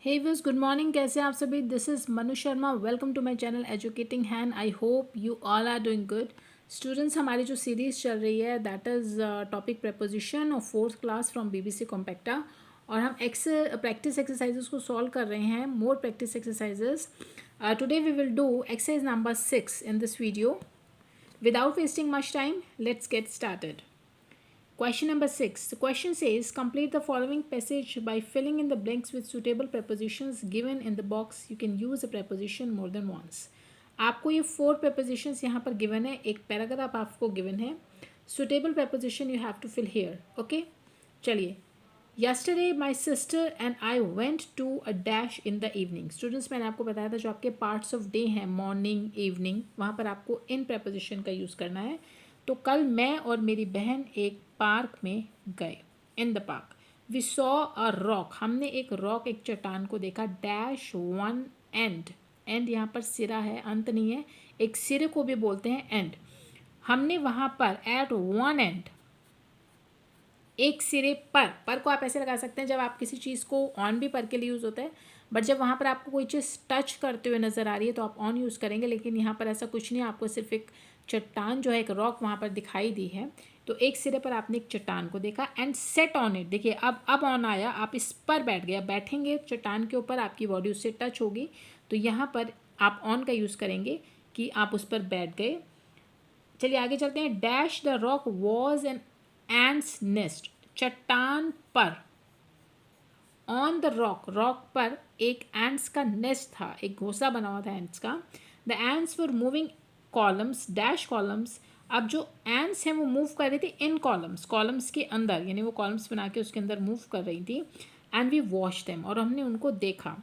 हे viewers, good morning. कैसे हैं आप सभी? This is Manu Sharma. Welcome to my channel educating hand. I hope you all are doing good. Students, हमारी जो series चल रही है that is topic preposition of fourth class from BBC compacta, और हम प्रैक्टिस एक्सरसाइजेस को सॉल्व कर रहे हैं। More practice exercises. Today we will do exercise number 6 in this video. Without wasting much time, let's get started. Question number 6. The question says, complete the following passage by filling in the blanks with suitable prepositions given in the box. You can use a preposition more than once. आपको ये 4 prepositions यहाँ पर given है. एक paragraph आपको given है. Suitable preposition you have to fill here. Okay? चलिए. Yesterday my sister and I went to a dash in the evening. Students, मैंने आपको बताया था जो आपके parts of day हैं, morning, evening, वहाँ पर आपको in preposition का यूज़ करना है. तो कल मैं और मेरी बहन एक पार्क में गए. In the park we saw a rock. हमने एक रॉक, एक चट्टान को देखा. Dash one and. एंड यहाँ पर सिरा है, अंत नहीं है. एक सिरे को भी बोलते हैं एंड. हमने वहाँ पर एट वन एंड, एक सिरे पर को आप ऐसे लगा सकते हैं जब आप किसी चीज़ को ऑन भी पर के लिए यूज़ होता है, बट जब वहाँ पर आपको कोई चीज़ टच करते हुए नज़र आ रही है तो आप ऑन यूज़ करेंगे. लेकिन यहाँ पर ऐसा कुछ नहीं, आपको सिर्फ एक चट्टान जो है, एक रॉक वहाँ पर दिखाई दी है. तो एक सिरे पर आपने एक चट्टान को देखा एंड सेट ऑन इट. देखिए अब ऑन आया, आप इस पर बैठ गया. बैठेंगे चट्टान के ऊपर, आपकी बॉडी उससे टच होगी, तो यहाँ पर आप ऑन का यूज़ करेंगे कि आप उस पर बैठ गए. चलिए आगे चलते हैं. Dash the rock was an ends nest. चट्टान पर, ऑन द रॉक, रॉक पर एक एंड्स का नेस्ट था, एक घोंसला बना हुआ था एंड्स का. The ends were moving columns dash columns. अब जो एंड्स हैं वो मूव कर रही थी इन कॉलम्स, कॉलम्स के अंदर, यानी वो कॉलम्स बना के उसके अंदर मूव कर रही थी. एंड वी वॉच देम, और हमने उनको देखा.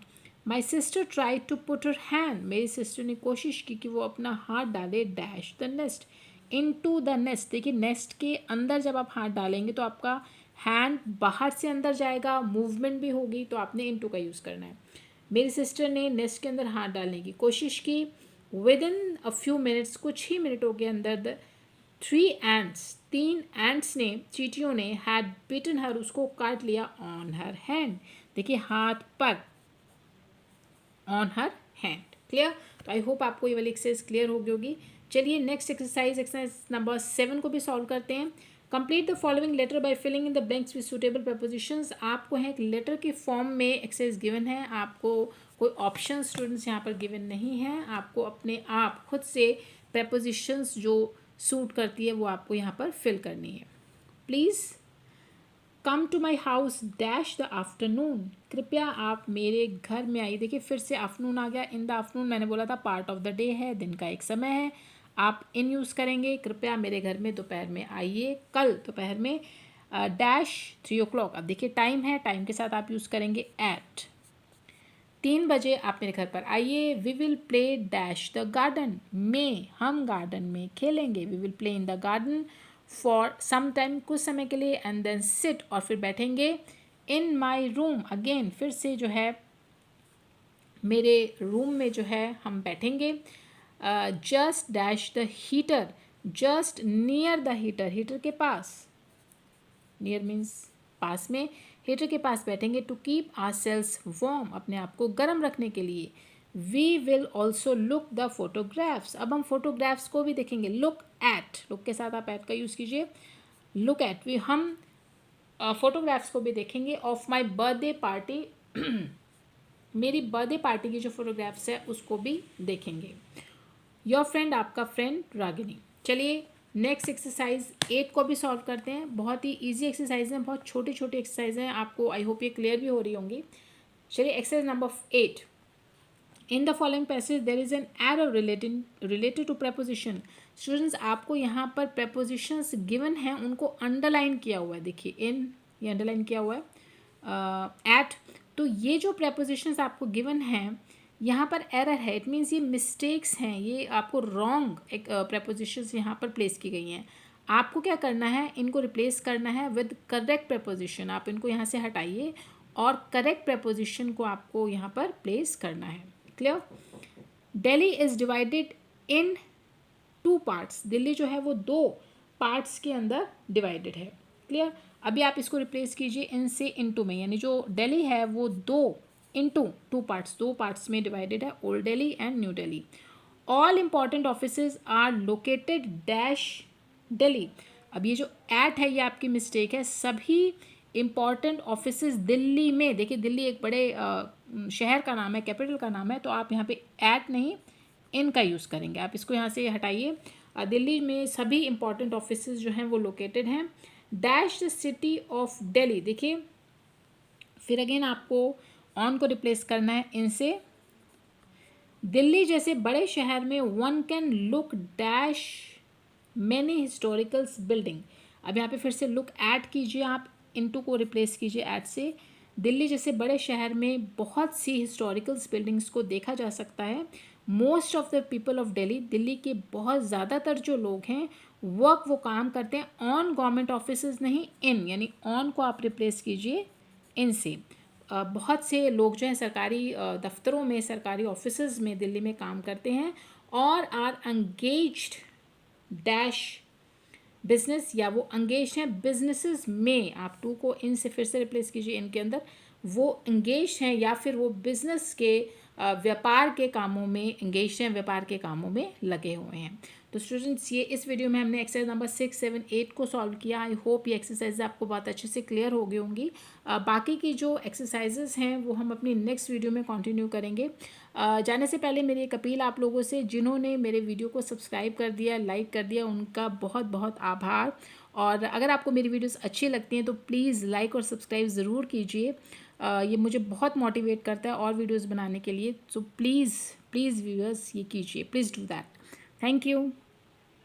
My sister try to put her hand. मेरी सिस्टर ने कोशिश की कि वो अपना हाथ डाले dash the nest, into the nest. देखिए नेस्ट के अंदर जब आप हाथ डालेंगे तो आपका हैंड बाहर से अंदर जाएगा, मूवमेंट भी होगी, तो आपने इन टू का यूज़ करना है. मेरी सिस्टर ने नेस्ट के अंदर हाथ डालने की कोशिश की. With in a few minutes, कुछ ही मिनटों के अंदर, द 3 एंड्स, 3 एंड्स ने, चींटियों ने, हैड बिटन हर, उसको काट लिया ऑन हर हैंड. देखिए हाथ पर, ऑन हर हैंड. क्लियर? तो आई होप आपको ये वाली एक्सरसाइज क्लियर हो गई होगी. चलिए नेक्स्ट एक्सरसाइज नंबर 7 को भी सॉल्व करते हैं. Complete the following letter by filling in the blanks with suitable prepositions. आपको है एक लेटर के फॉर्म में एक्सरसाइज गिवन है. आपको कोई ऑप्शन स्टूडेंट्स यहाँ पर गिवन नहीं है. आपको अपने आप खुद से प्रपोजिशंस जो सूट करती है वो आपको यहाँ पर फिल करनी है. Please come to my house dash the afternoon. कृपया आप मेरे घर में आइए. देखिए फिर से आफ्टरनून आ गया. इन द आफ्टरनून मैंने बोला था पार्ट ऑफ द डे है, दिन का एक समय है. आप इन यूज़ करेंगे. कृपया मेरे घर में दोपहर में आइए, कल दोपहर में डैश 3 o'clock. अब देखिए टाइम है, टाइम के साथ आप यूज़ करेंगे एट. 3 बजे आप मेरे घर पर आइए. We will play dash the garden. में, हम गार्डन में खेलेंगे. We will play in the garden for some time, कुछ समय के लिए. एंड देन सिट, और फिर बैठेंगे. इन माई रूम, अगेन फिर से जो है मेरे रूम में जो है हम बैठेंगे. Just dash the heater. Just near the heater, heater के पास. नियर मीन्स पास में. हीटर के पास बैठेंगे. To keep our selves warm, अपने आप को गर्म रखने के लिए. We will also look the photographs. अब हम फोटोग्राफ्स को भी देखेंगे. लुक एट, लुक के साथ आप एट का यूज़ कीजिए. लुक एट, हम फोटोग्राफ्स को भी देखेंगे. ऑफ माई बर्थडे पार्टी, मेरी बर्थडे पार्टी की जो फोटोग्राफ्स है उसको भी देखेंगे. योर फ्रेंड, आपका फ्रेंड रागिनी. चलिए नेक्स्ट एक्सरसाइज 8 को भी सॉल्व करते हैं. बहुत ही इजी एक्सरसाइज हैं, बहुत छोटी छोटी एक्सरसाइज हैं. आपको आई होप ये क्लियर भी हो रही होंगी. चलिए exercise number 8. In the following passage there is an error related to preposition. Students, आपको यहाँ पर प्रपोजिशंस गिवन हैं, उनको अंडरलाइन किया हुआ है. देखिए इन, ये अंडरलाइन किया हुआ है. एट, तो ये जो प्रपोजिशंस आपको गिवन हैं यहाँ पर एरर है. इट मीन्स ये मिस्टेक्स हैं, ये आपको रॉन्ग एक प्रपोजिशंस यहाँ पर प्लेस की गई हैं. आपको क्या करना है, इनको रिप्लेस करना है विद करेक्ट प्रपोजिशन. आप इनको यहाँ से हटाइए और करेक्ट प्रपोजिशन को आपको यहाँ पर प्लेस करना है. Clear? Delhi is divided in 2 parts. Delhi जो है वो 2 पार्ट्स के अंदर डिवाइडेड है. क्लियर? अभी आप इसको रिप्लेस कीजिए इन से इनटू में, यानी जो दिल्ली है वो 2 इनटू टू पार्ट्स, दो पार्ट्स में डिवाइडेड है, old Delhi and new Delhi. All important offices are located dash Delhi. अब ये जो एट है ये आपकी मिस्टेक है, सभी इम्पॉर्टेंट ऑफिसेज दिल्ली में, देखिए दिल्ली एक बड़े शहर का नाम है, कैपिटल का नाम है, तो आप यहाँ पे एट नहीं इन का यूज़ करेंगे। आप इसको यहाँ से हटाइए। दिल्ली में सभी इम्पॉर्टेंट ऑफिसेज जो हैं वो लोकेटेड हैं। Dash the city of Delhi, देखिए फिर अगेन आपको ऑन को रिप्लेस करना है इनसे। दिल्ली जैसे बड़े शहर में one can look dash many historicals building. अब यहाँ पे फिर से लुक एट कीजिए, आप इनटू को रिप्लेस कीजिए एट से। दिल्ली जैसे बड़े शहर में बहुत सी हिस्टोरिकल्स बिल्डिंग्स को देखा जा सकता है। Most of the people of Delhi, Delhi के बहुत ज़्यादातर जो लोग हैं वर्क, वो काम करते हैं ऑन गवर्नमेंट ऑफिसेज, नहीं इन, यानी ऑन को आप रिप्लेस कीजिए इन से। बहुत से लोग जो हैं सरकारी दफ्तरों में, सरकारी ऑफिसेज में दिल्ली में काम करते हैं और आर एंगेज्ड डैश बिजनेस, या वो एंगेज हैं बिजनेसेस में। आप टू को इन से फिर से रिप्लेस कीजिए इनके अंदर, वो एंगेज हैं या फिर वो बिजनेस के व्यापार के कामों में एंगेज हैं, व्यापार के कामों में लगे हुए हैं। तो स्टूडेंट्स ये इस वीडियो में हमने एक्सरसाइज नंबर 6, 7, 8 को सॉल्व किया। आई होप ये एक्सरसाइज आपको बहुत अच्छे से क्लियर हो गई होंगी। बाकी की जो एक्सरसाइजेस हैं वो हम अपनी नेक्स्ट वीडियो में कंटिन्यू करेंगे। जाने से पहले मेरी एक अपील आप लोगों से, जिन्होंने मेरे वीडियो को सब्सक्राइब कर दिया, लाइक कर दिया, उनका बहुत बहुत आभार। और अगर आपको मेरी वीडियोस अच्छी लगती हैं तो प्लीज़ लाइक और सब्सक्राइब ज़रूर कीजिए। ये मुझे बहुत मोटिवेट करता है और वीडियोस बनाने के लिए। सो प्लीज़ व्यूअर्स ये कीजिए, please do that. Thank you.